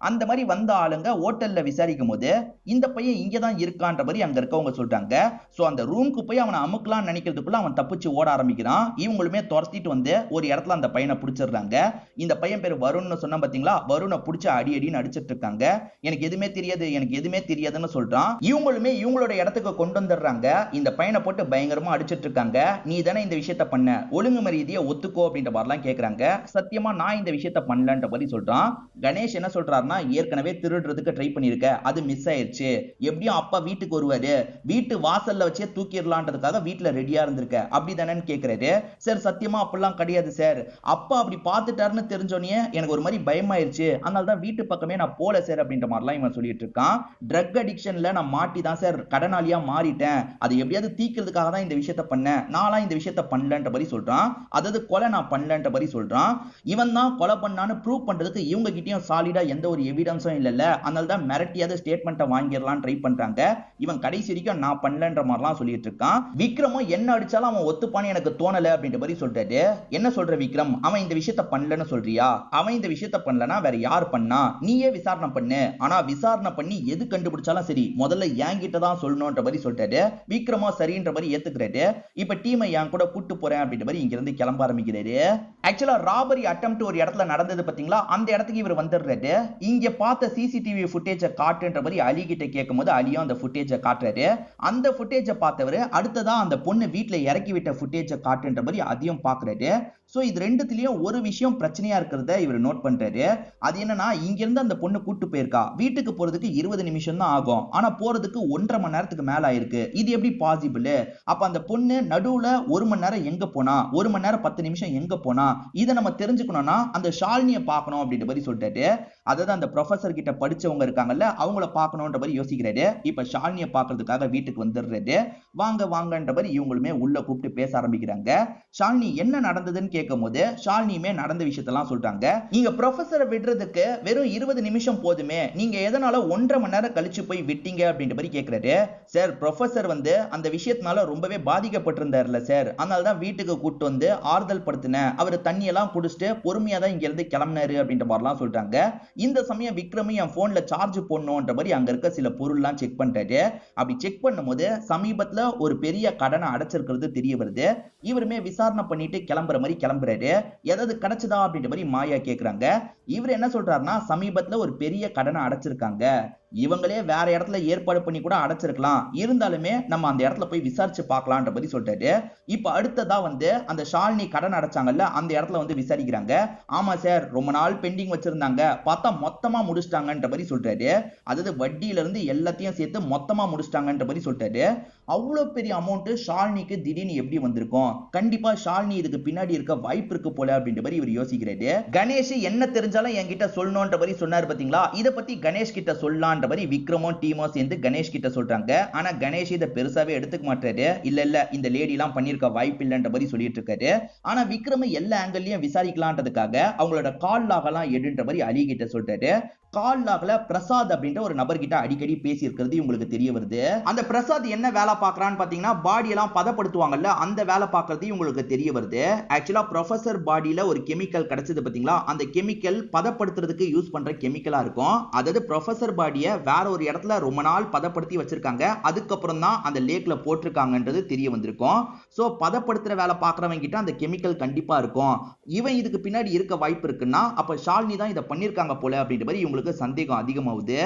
அந்த மாதிரி வந்த ஆளுங்க ஹோட்டல்ல விசாரிக்கும் போது இந்த பையன் இங்க தான் இருக்கான்ற மாதிரி அங்க இருக்கவங்க சொல்றாங்க. சோ அந்த ரூமுக்கு போய் அவனை அமுக்கலாம் நினைக்கிறதுக்குள்ள அவன் தப்பிச்சு ஓட ஆரம்பிக்கிறான். இவங்களுமே துரத்திட்டு வந்து ஒரு இடத்துல அந்த பையனை பிடிச்சிடுறாங்க. இந்த பையன் பேர் வருண்னு சொன்னா பாத்தீங்களா, வருணை பிடிச்சு அடி அடின்னு அடிச்சிட்டு இருக்காங்க. எனக்கு எதுவுமே தெரியாது, எனக்கு எதுவுமே தெரியாதுன்னு சொல்றான். இவங்களுமே இவங்களோட இடத்துக்கு கொண்டு வந்துடுறாங்க. இந்த பையனை போட்டு பயங்கரமா அடிச்சிட்டு இருக்காங்க. நீ தானே இந்த விஷயத்த பண்ண, ஒழுங்கு மரியாதையை ஒத்துக்கோ அப்படின்ற மாதிரிலாம் கேட்கறாங்க. சத்தியமா நான் இந்த விஷயத்த பண்ணலன்ற மாதிரி சொல்றான். கணேஷ் என்ன சொல்றாருன்னா, ஏற்கனவே திருடுறதுக்கு ட்ரை பண்ணிருக்க, அது மிஸ் ஆயிருச்சு, எப்படியும் அப்பா வீட்டுக்கு வருவாரு, வீட்டு வாசல்ல வச்சே தூக்கிடலான்றதுக்காக வீட்டுல ரெடியா இருந்திருக்க அப்படிதானேன்னு கேட்கிறாரு. சார் சத்தியமா அப்படிலாம் கிடையாது சார், அப்பா அப்படி பார்த்துட்டாருன்னு தெரிஞ்சோனே எனக்கு ஒரு மாதிரி பயமாயிருச்சு, அதனால தான் வீட்டு பக்கமே நான் போல சார் அப்படின்ற மாதிரிலாம் இவன் சொல்லிட்டு இருக்கான். ட்ரக் அடிக்ஷன்ல நான் மாட்டி தான் சார் கடனாளியா மாறிட்டேன், அது எப்படியாவது தீக்கிறதுக்காக தான் இந்த விஷயத்த பண்ணேன், நான்லாம் இந்த விஷயத்த பண்ணலன்ற மாதிரி சொல்றான். அதாவது கொலை நான் பண்ணலன்ற மாதிரி சொல்றான். இவன் தான் கொலை பண்ணான்னு ப்ரூவ் பண்றதுக்கு இவங்க கிட்டயும் சாலிடா எந்த ஒரு எவிடன்ஸும் இல்லல்ல, அதனால தான் மிரட்டியாவது ஸ்டேட்மெண்ட்டை வாங்கிடலாம் ட்ரை பண்றாங்க. இவன் கடைசி வரைக்கும் நான் பண்ணலன்ற மாதிரிலாம் சொல்லிட்டு இருக்கான். விக்ரமும் என்ன அடிச்சாலும் அவன் ஒத்துப்பான்னு எனக்கு தோணல அப்படின்ற மாதிரி சொல்றாரு. என்ன சொல்ற விக்ரம், அவன் இந்த விஷயத்த பண்ணலன்னு சொல்றியா? அவன் இந்த விஷயத்த பண்ணலனா வேற யார் பண்ணா? நீயே விசாரணை பண்ணு, ஆனா விசாரணை பண்ணி எது கண்டுபிடிச்சாலும் சரி முதல்ல என்கிட்ட தான் சொல்லணும்ன்ற மாதிரி சொல்றாரு. விக்ரமா சரின்ற மாதிரி ஏத்துக்கிறாரு. இப்ப டீமை என் கூட கூட்டு போறேன் அப்படின்ற மாதிரி இங்க இருந்து கிளம்ப ஆரம்பிக்கிறாரு. ஆக்சுவலா ராபரி அட்டெம்ப்ட் ஒரு இடத்துல நடந்தது பாத்தீங்களா, அந்த இடத்துக்கு இவர் வந்துடுறாரு. இங்க பார்த்த சிசிடிவி ஃபுட்டேஜை காட்டுன்ற மாதிரி அலி கிட்ட கேட்கும்போது அலியும் அந்த ஃபுட்டேஜை காட்டுறாரு. அந்த ஃபுட்டேஜை பார்த்தவர் அடுத்ததா அந்த பொண்ணு வீட்டுல இறக்கி விட்ட ஃபுட்டேஜை காட்டுன்ற மாதிரி அதையும் பாக்குறாரு. சோ இது ரெண்டுத்திலயும் ஒரு விஷயம் பிரச்சனையா இருக்கிறத இவர் நோட் பண்றாரு. அது என்னன்னா, இங்க இருந்து அந்த பொண்ணு கூட்டு போயிருக்கா, வீட்டுக்கு போறதுக்கு 20 நிமிஷம் தான் ஆகும், ஆனா போறதுக்கு 1.5 மணி நேரத்துக்கு மேல ஆயிருக்கு. இது எப்படி பாசிபிள்? அப்ப அந்த பொண்ணு நடுவுல 1 மணி நேரம் எங்க போனா, 1 மணி நேரம் 10 நிமிஷம் எங்க போனா, இதை நம்ம தெரிஞ்சுக்கணும்னா அந்த ஷாலினியை பார்க்கணும் அப்படின்ற மாதிரி சொல்லிட்டாரு. அதாவது அந்த ப்ரொஃபசர் கிட்ட படிச்சவங்க இருக்காங்கல்ல, அவங்கள பார்க்கணும்ன்ற மாதிரி யோசிக்கிறாரு. இப்ப ஷாலினியை பார்க்கறதுக்காக வீட்டுக்கு வந்துடுறாரு. வாங்க வாங்கன்ற மாதிரி இவங்களுமே உள்ள கூப்பிட்டு பேச ஆரம்பிக்கிறாங்க. ஷாலினி என்ன நடந்ததுன்னு கேட்கும்போது ஷாலினியுமே நடந்த விஷயத்தெல்லாம் சொல்றாங்க. நீங்க ப்ரொஃபசரை விடுறதுக்கு வெறும் 20 நிமிஷம் போதுமே, நீங்க எதனால 1.5 மணி நேரம் கழிச்சு போய் விட்டீங்க அப்படின்ற மாதிரி கேட்கிறாரு. சார், ப்ரொஃபசர் வந்து அந்த விஷயத்தினால ரொம்பவே பாதிக்கப்பட்டிருந்தாருல சார், அதனால தான் வீட்டுக்கு கூட்டு வந்து ஆறுதல் படுத்தினேன். அவர் தண்ணியெல்லாம் குடிச்சிட்டு பொறுமையா தான் இங்க இருந்து கிளம்பினாரு அப்படின்ற மாதிரிலாம் சொல்றாங்க. இந்த சமயம் விக்ரம் என் போன்ல சார்ஜ் போடணும்ன்ற மாதிரி அங்க இருக்க சில பொருள்லாம் செக் பண்றாரு. அப்படி செக் பண்ணும்போது சமீபத்துல ஒரு பெரிய கடனை அடைச்சிருக்கிறது தெரிய வருது. இவருமே விசாரணை பண்ணிட்டு கிளம்புற மாதிரி கிளம்புறாரு. ஏதாவது கிடைச்சதா அப்படின்ற மாதிரி மாயா கேக்குறாங்க. இவர் என்ன சொல்றாருன்னா, சமீபத்துல ஒரு பெரிய கடனை அடைச்சிருக்காங்க, இவங்களே வேற இடத்துல ஏற்பாடு பண்ணி கூட அடைச்சிருக்கலாம், இருந்தாலுமே நம்ம அந்த இடத்துல போய் விசாரிச்சு பார்க்கலாம்ன்ற மாதிரி சொல்றாரு. இப்ப அடுத்ததா வந்து அந்த ஷாலினி கடன் அடைச்சாங்கல்ல, அந்த இடத்துல வந்து விசாரிக்கிறாங்க. ஆமா சார், ரொம்ப நாள் பெண்டிங் வச்சிருந்தாங்க, பார்த்தா மொத்தமா முடிச்சிட்டாங்கன்ற மாதிரி சொல்றாரு. அதாவது வட்டியில இருந்து எல்லாத்தையும் சேர்த்து மொத்தமா முடிச்சிட்டாங்கன்ற மாதிரி சொல்றாரு. அவ்வளவு பெரிய அமௌண்ட் ஷாலினிக்கு திடீர்னு எப்படி வந்திருக்கும்? கண்டிப்பா ஷாலினி இதுக்கு பின்னாடி இருக்க வாய்ப்பு இருக்கு போல அப்படின்ற மாதிரி இவர் யோசிக்கிறாரு. கணேஷ் என்ன தெரிஞ்சாலும் என்கிட்ட சொல்லணும்ன்ற மாதிரி சொன்னாரு பாத்தீங்களா, இத பத்தி கணேஷ் கிட்ட சொல்லலாம் மாதிரி விக்ரமும் டீமும் சேர்ந்து கணேஷ் கிட்ட சொல்றாங்க. ஆனா கணேஷ் இதை பெருசாவே எடுத்துக்க மாட்டாரு. இல்ல இந்த லேடி எல்லாம் பண்ணிருக்க வாய்ப்பு இல்லைன்ற மாதிரி சொல்லிட்டு இருக்காரு. ஆனா விக்ரம் எல்லா ஆங்கிள்லயும் விசாரிக்கலான்றதுக்காக அவங்களோட கால் லாகலாம் எடுன்ற மாதிரி அலி கிட்ட சொல்றாரு. கால் லாக்ல பிரசாத் அப்படின்ற ஒரு நபர் கிட்ட அடிக்கடி பேசி இருக்கிறது உங்களுக்கு தெரிய வருது. அந்த பிரசாத் என்ன வேலை பார்க்கறான்னு பாத்தீங்கன்னா, பாடி எல்லாம் பதப்படுத்துவாங்கல்ல, அந்த வேலை பார்க்கறது உங்களுக்கு தெரிய வருது. ஆக்சுவலா ப்ரொஃபசர் பாடியில ஒரு கெமிக்கல் கிடைச்சது பாத்தீங்களா, அந்த கெமிக்கல் பதப்படுத்துறதுக்கு யூஸ் பண்ற கெமிக்கலா இருக்கும். அதாவது ப்ரொஃபசர் பாடிய வேற ஒரு இடத்துல ரொம்ப நாள் பதப்படுத்தி வச்சிருக்காங்க, அதுக்கப்புறம் தான் அந்த லேக்ல போட்டிருக்காங்கன்றது தெரிய வந்திருக்கும். சோ பதப்படுத்துற வேலை பார்க்கறவங்க கிட்ட அந்த கெமிக்கல் கண்டிப்பா இருக்கும். இவன் இதுக்கு பின்னாடி இருக்க வாய்ப்பு இருக்குன்னா அப்ப ஷாலினி தான் இதை பண்ணிருக்காங்க போல அப்படின்ற மாதிரி இவங்களுக்கு சந்தேகம் அதிகமாகுது.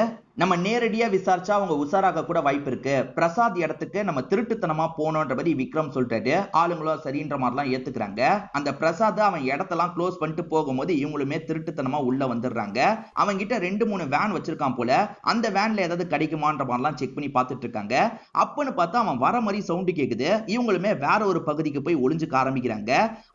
நம்ம நேரடியா விசாரிச்சா அவங்க உசாராக கூட வாய்ப்பு இருக்கு. பிரசாத் இடத்துக்கு நம்ம திருட்டுத்தனமா போனோன்ற மாதிரி விக்ரம் சொல்றாரு. ஆளுங்களும் சரின்ற மாதிரிலாம் ஏத்துக்கிறாங்க. அந்த பிரசாத் அவன் இடத்தெல்லாம் க்ளோஸ் பண்ணிட்டு போகும்போது இவங்களுமே திருட்டுத்தனமா உள்ள வந்துடுறாங்க. அவங்க கிட்ட 2-3 வேன் வச்சிருக்கான் போல, அந்த வேன்ல ஏதாவது கிடைக்குமான்ற மாதிரிலாம் செக் பண்ணி பார்த்துட்டு இருக்காங்க. அப்பன்னு பார்த்தா அவன் வர மாதிரி சவுண்ட் கேக்குது. இவங்களுமே வேற ஒரு பகுதிக்கு போய் ஒளிஞ்சுக்க ஆரம்பிக்கிறாங்க.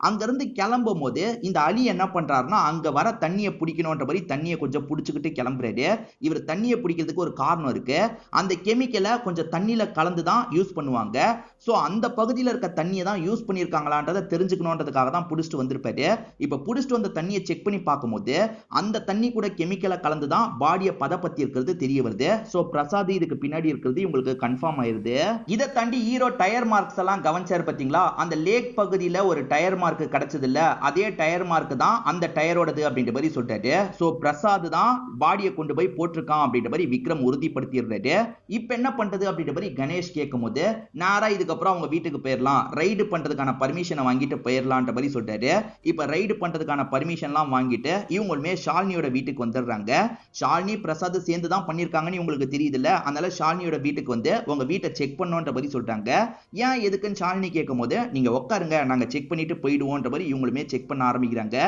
அங்க இருந்து கிளம்பும் போது இந்த அலி என்ன பண்றாருன்னா, அங்க வர தண்ணியை பிடிக்கணும்ன்ற மாதிரி தண்ணியை கொஞ்சம் பிடிச்சுக்கிட்டு கிளம்புறாரு. இவர் தண்ணியை பிடிக்கிறதுக்கு ஒரு காரணம் இருக்கு. அந்த கெமிக்கலை கொஞ்சம் தண்ணியில கலந்து தான் யூஸ் பண்ணுவாங்க. சோ அந்த பகுதியில் இருக்க தண்ணியை தான் யூஸ் பண்ணிருக்காங்களான்றதை தெரிஞ்சுக்கணும்ன்றதுக்காக தான் புடிச்சிட்டு வந்திருப்பாரு. இப்ப புடிச்சிட்டு வந்த தண்ணியை செக் பண்ணி பார்க்கும்போது அந்த தண்ணி கூட கெமிக்கலை கலந்து தான் பாடியை பதப்படுத்தி இருக்கிறது தெரிய வருது. சோ பிரசாத் இதுக்கு பின்னாடி இருக்கிறது உங்களுக்கு கன்ஃபார்ம் ஆயிருது. இதை தாண்டி ஹீரோ டயர் மார்க்ஸ் எல்லாம் கவனிச்சாரு பாத்தீங்களா, அந்த லேக் பகுதியில ஒரு டயர் மார்க் கிடைச்சது இல்ல, அதே டயர் மார்க் தான் அந்த டயரோடது அப்படின்ற மாதிரி சொல்லிட்டாரு. சோ பிரசாத் தான் பாடியை கொண்டு போய் போட்டிருக்கான் அப்படின்ற மாதிரி விக்ரம் உறுதிப்படுத்திடுறாரு. இப்ப என்ன பண்றது அப்படின்ற மாதிரி கணேஷ் கேட்கும்போது, நேரா இதுக்கப்புறம் அவங்க வீட்டுக்கு போயிடலாம், ரைடு பண்றதுக்கான பர்மிஷனை வாங்கிட்டு போயிடலான்ற மாதிரி சொல்றாரு. இப்ப ரைடு பண்றதுக்கான பர்மிஷன்லாம் வாங்கிட்டு இவங்களுமே ஷாலினியோட வீட்டுக்கு வந்துடுறாங்க. ஷாலினி பிரசாத் சேர்ந்து தான் பண்ணிருக்காங்கன்னு உங்களுக்கு தெரியுதுல்ல, அதனால ஷாலினியோட வீட்டுக்கு வந்து உங்க வீட்டை செக் பண்ணணும்ன்ற மாதிரி சொல்றாங்க. ஏன் எதுக்குன்னு ஷாலினி கேட்கும்போது, நீங்க உட்காருங்க, நாங்க செக் பண்ணிட்டு போயிடுவோம்ன்ற மாதிரி இவங்களுமே செக் பண்ண ஆரம்பிக்கிறாங்க.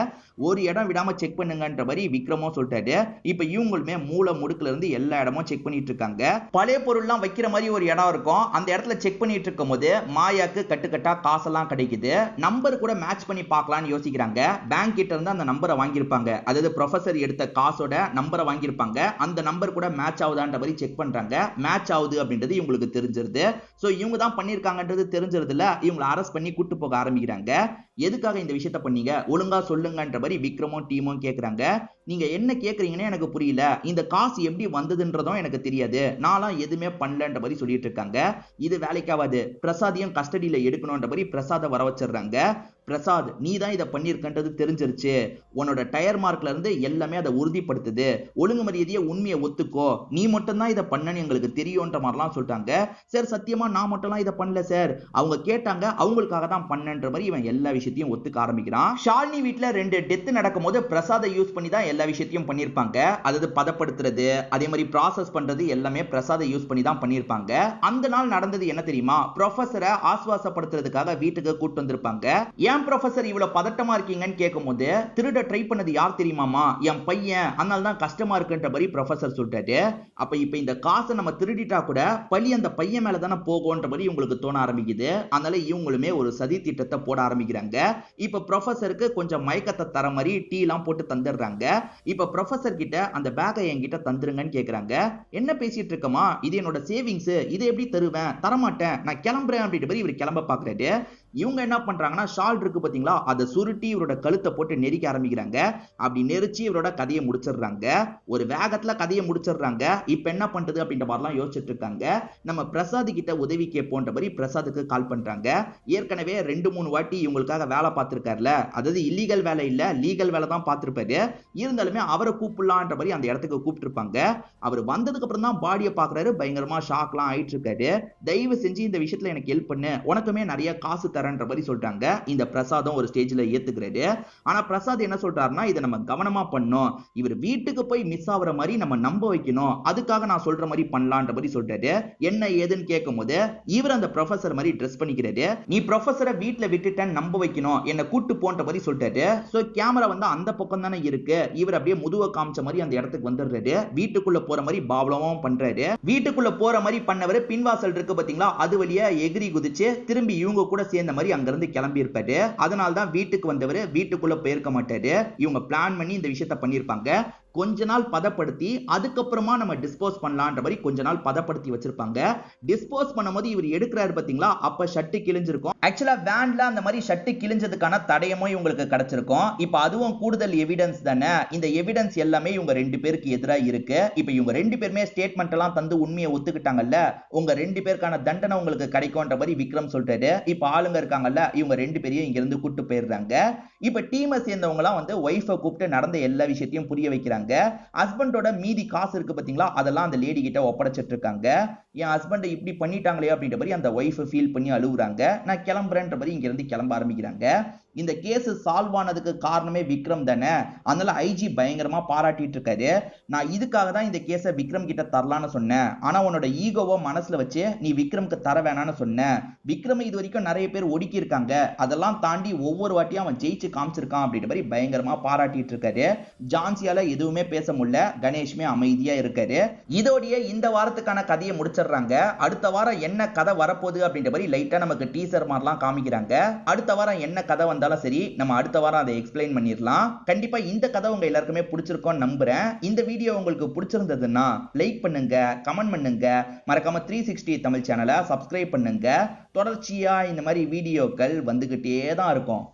ஒரு இடம் விடாம செக் பண்ணுங்கன்ற மாதிரி விக்ரமும் சொல்லிட்டாரு. இப்ப இவங்களுமே மூல முடுக்குல இருந்து எல்லா இடமும் செக் பண்ணிட்டு இருக்காங்க. பழைய பொருள்லாம் வைக்கிற மாதிரி ஒரு இடம் இருக்கும். அந்த இடத்துல செக் பண்ணிட்டு இருக்கும்போது மாயாக்கு கட்டுக்கட்டா காசெல்லாம் கிடைக்குது. நம்பர் கூட மேட்ச் பண்ணி பார்க்கலாம்னு யோசிக்கிறாங்க. பேங்க் கிட்ட இருந்து அந்த நம்பரை வாங்கியிருப்பாங்க, அதாவது ப்ரொஃபசர் எடுத்த காசோட நம்பரை வாங்கியிருப்பாங்க. அந்த நம்பர் கூட மேட்ச் ஆகுதான்ற மாதிரி செக் பண்றாங்க. மேட்ச் ஆகுது அப்படின்றது இவங்களுக்கு தெரிஞ்சிருது. சோ இவங்க தான் பண்ணிருக்காங்கன்றது தெரிஞ்சிருதுல, இவங்களை அரெஸ்ட் பண்ணி கூட்டு போக ஆரம்பிக்கிறாங்க. எதுக்காக இந்த விஷயத்த பண்ணீங்க, ஒழுங்கா சொல்லுங்கன்ற மாதிரி விக்ரமும் டீமும் கேக்குறாங்க. நீங்க என்ன கேக்குறீங்கன்னு எனக்கு புரியல, இந்த காசு எப்படி வந்ததுன்றதும் எனக்கு தெரியாது, நான்லாம் எதுவுமே பண்ணலன்ற மாதிரி சொல்லிட்டு இருக்காங்க. இது வேலைக்காவது, பிரசாதையும் கஸ்டடியில எடுக்கணும்ன்ற மாதிரி பிரசாத வர வச்சிடுறாங்க. பிரசாத் நீ தான் இதை பண்ணிருக்கன்றது தெரிஞ்சிருச்சு, உன்னோட டயர் மார்க்ல இருந்து எல்லாமே அதை உறுதிப்படுத்துது, ஒழுங்கு மரியாதையை உண்மையை ஒத்துக்கோ, நீ மட்டும் தான் இதை பண்ணன்னு எங்களுக்கு தெரியும்ன்ற மாதிரிலாம் சொல்லிட்டாங்க. சார் சத்தியமா நான் மட்டும்லாம் இதை பண்ணல சார், அவங்க கேட்டாங்க அவங்களுக்காக தான் பண்ணன்ற மாதிரி இவன் எல்லா விஷயத்தையும் ஒத்துக்க ஆரம்பிக்கிறான். ஷாலினி வீட்டுல 2 டெத் நடக்கும் போது பிரசாதை யூஸ் பண்ணி தான் எல்லா விஷயத்தையும் பண்ணிருப்பாங்க. அதாவது பதப்படுத்துறது, அதே மாதிரி ப்ராசஸ் பண்றது எல்லாமே பிரசாதை யூஸ் பண்ணி தான் பண்ணிருப்பாங்க. அந்த நாள் நடந்தது என்ன தெரியுமா? ப்ரொஃபஸரை ஆஸ்வாசப்படுத்துறதுக்காக வீட்டுக்கு கூட்டு வந்திருப்பாங்க. ஏன் ப்ரொஃபஸர் இவ்வளவு பதட்டமா இருக்கீங்கன்னு கேட்கும்போது, திருட ட்ரை பண்ணது யார் தெரியுமாமா? என் பையன், அதனால தான் கஷ்டமா இருக்குன்ற மாதிரி ப்ரொஃபஸர் சொல்லிட்டாரு. அப்ப இப்ப இந்த காசை நம்ம திருடிட்டா கூட பழி அந்த பையன் மேல தானே போகும்ன்ற மாதிரி உங்களுக்கு தோண ஆரம்பிக்குது. அதனால இவங்களுமே ஒரு சதி திட்டத்தை போட ஆரம்பிக்கிறாங்க. இப்ப ப்ரொஃபஸருக்கு கொஞ்சம் மயக்கத்தை தர மாதிரி டீ எல்லாம் போட்டு தந்துடுறாங்க. இப்ப ப்ரொஃபஸர் கிட்ட அந்த பேக்கை என்கிட்ட தந்துருங்கன்னு கேக்குறாங்க. என்ன பேசிட்டு இருக்கமா? இது என்னோட சேவிங்ஸ், இதை எப்படி தருவேன்? தரமாட்டேன், நான் கிளம்புறேன் அப்படின்ற மாதிரி இவர் கிளம்ப பாக்குறாரு. இவங்க என்ன பண்றாங்கன்னா, ஷால் இருக்கு பாத்தீங்களா, அதை சுருட்டி இவரோட கழுத்தை போட்டு நெரிக்க ஆரம்பிக்கிறாங்க. அப்படி நெரிச்சு இவரோட கதையை முடிச்சிடுறாங்க. ஒரு வேகத்துல கதையை முடிச்சிடுறாங்க. இப்ப என்ன பண்றது அப்படின்ற மாதிரிலாம் யோசிச்சுட்டு இருக்காங்க. நம்ம பிரசாத் கிட்ட உதவி கேட்போன்ற மாதிரி பிரசாத்துக்கு கால் பண்றாங்க. ஏற்கனவே 2-3 வாட்டி இவங்களுக்காக வேலை பார்த்திருக்காருல, அதாவது இல்லீகல் வேலை இல்ல, லீகல் வேலை தான் பார்த்திருப்பாரு. இருந்தாலுமே அவரை கூப்பிடலான்ற மாதிரி அந்த இடத்துக்கு கூப்பிட்டு இருப்பாங்க. அவர் வந்ததுக்கு அப்புறம் தான் பாடியை பாக்குறாரு. பயங்கரமா ஷாக்லாம் ஆயிட்டு இருக்காரு. தயவு செஞ்சு இந்த விஷயத்துல எனக்கு ஹெல்ப் பண்ணு, உனக்குமே நிறைய காசு தரேன்ற மாதிரி சொல்றாங்க. இந்த பிரசாதம் ஒரு ஸ்டேஜ்ல ஏத்துக்கிறாரு. ஆனா பிரசாத் என்ன சொல்றாருன்னா, இதை நம்ம கவனமா பண்ணோம், இவர் வீட்டுக்கு போய் மிஸ் ஆகுற மாதிரி நம்ம நம்ப வைக்கணும், அதுக்காக நான் சொல்ற மாதிரி பண்ணலான்ற மாதிரி சொல்றாரு. என்ன ஏதுன்னு கேட்கும் போது இவர் அந்த ப்ரொஃபசர் மாதிரி ட்ரெஸ் பண்ணிக்கிறாரு. நீ ப்ரொஃபசரை வீட்டுல விட்டுட்டேன்னு நம்ப வைக்கணும், என்ன கூட்டு போன்ற மாதிரி சொல்றாரு. சோ கேமரா வந்து அந்த பக்கம் தானே இருக்கு. இவர் அப்படியே முதுவ காமிச்ச மாதிரி அந்த இடத்துக்கு வந்துடுறாரு. வீட்டுக்குள்ள போற மாதிரி பாவலமும் பண்றாரு. வீட்டுக்குள்ள போற மாதிரி பண்ணவர் பின்வாசல் இருக்கு பாத்தீங்களா, அது வழியா எகிரி குதிச்சு திரும்பி இவங்க கூட சேர்ந்த மாதிரி அங்க இருந்து கிளம்பி இருப்பாரு. அதனால தான் வீட்டுக்கு வந்தவர் வீட்டுக்குள்ள போயிருக்க மாட்டாரு. இவங்க பிளான் பண்ணி இந்த விஷயத்தை பண்ணிருப்பாங்க. கொஞ்ச நாள் பதப்படுத்தி அதுக்கப்புறமா நம்ம டிஸ்போஸ் பண்ணலான்ற மாதிரி கொஞ்ச நாள் பதப்படுத்தி வச்சிருப்பாங்க. டிஸ்போஸ் பண்ணும்போது இவர் எடுக்கிறாரு பாத்தீங்களா, அப்ப ஷர்ட் கிழிஞ்சிருக்கும். ஆக்சுவலா வேன்ல அந்த மாதிரி ஷர்ட் கிழிஞ்சதுக்கான தடயமும் இவங்களுக்கு கிடைச்சிருக்கும். இப்ப அதுவும் கூடுதல் எவிடன்ஸ் தானே. இந்த எவிடன்ஸ் எல்லாமே இவங்க 2 பேருக்கு எதிராக இருக்கு. இப்ப இவங்க 2 பேருமே ஸ்டேட்மெண்ட் எல்லாம் தந்து உண்மையை ஒத்துக்கிட்டாங்கல்ல, உங்க 2 பேருக்கான தண்டனை உங்களுக்கு கிடைக்கும்ன்ற மாதிரி விக்ரம் சொல்றாரு. இப்ப ஆளுங்க இருக்காங்கல்ல, இவங்க 2 பேரையும் இங்க இருந்து கூட்டு போயிடுறாங்க. இப்ப டீமை சேர்ந்தவங்க எல்லாம் வந்து ஒய்ஃபை கூப்பிட்டு நடந்த எல்லா விஷயத்தையும் புரிய வைக்கிறாங்க. ஹஸ்பண்டோட மீதி காசு இருக்கு பாத்தீங்களா, அதெல்லாம் அந்த லேடி கிட்ட ஒப்படைச்சிட்டு இருக்காங்க. என் ஹஸ்பண்ட் இப்படி பண்ணிட்டாங்களே அப்படின்ற மாதிரி அந்த ஒய்ஃப் ஃபீல் பண்ணி அழுகுறாங்க. நான் கிளம்புறேன்ற மாதிரி இங்க இருந்து கிளம்ப ஆரம்பிக்கிறாங்க. இந்த கேஸ் சால்வ் ஆனதுக்கு காரணமே விக்ரம் தானே. அதனால ஐஜி பயங்கரமா பாராட்டிட்டு இருக்காரு. நான் இதுக்காக தான் இந்த கேஸை விக்ரம் கிட்ட தரலான்னு சொன்னேன், ஆனா உன்னோட ஈகோவை மனசுல வச்சு நீ விக்ரம்க்கு தர வேணான்னு சொன்ன. விக்ரம் இது வரைக்கும் நிறைய பேர் ஒடுக்கி இருக்காங்க, அதெல்லாம் தாண்டி ஒவ்வொரு வாட்டியும் அவன் ஜெயிச்சு காமிச்சிருக்கான் அப்படின்ற மாதிரி பயங்கரமா பாராட்டிட்டு இருக்காரு. ஜான்சியால எதுவுமே பேச முடியல, கணேஷ்மே அமைதியா இருக்காரு. இதோடைய இந்த வாரத்துக்கான கதையை முடிச்சிடுறாங்க. அடுத்த வாரம் என்ன கதை வரப்போகுது அப்படின்ற மாதிரி லைட்டா நமக்கு டீசர் மாதிரிலாம் காமிக்கிறாங்க. அடுத்த வாரம் என்ன கதை வந்தாலும் சரி, நம்ம அடுத்த வாரம் அதை எக்ஸ்பிளைன் பண்ணிடலாம். கண்டிப்பா இந்த கதை உங்க எல்லாருக்குமே பிடிச்சிருக்கும் நம்புறேன். இந்த வீடியோ உங்களுக்கு பிடிச்சிருந்ததுன்னா லைக் பண்ணுங்க, கமெண்ட் பண்ணுங்க, மறக்காம 360 தமிழ் சேனலை சப்ஸ்கிரைப் பண்ணுங்க. தொடர்ச்சியா இந்த மாதிரி வீடியோக்கள் வந்துகிட்டே தான் இருக்கும்.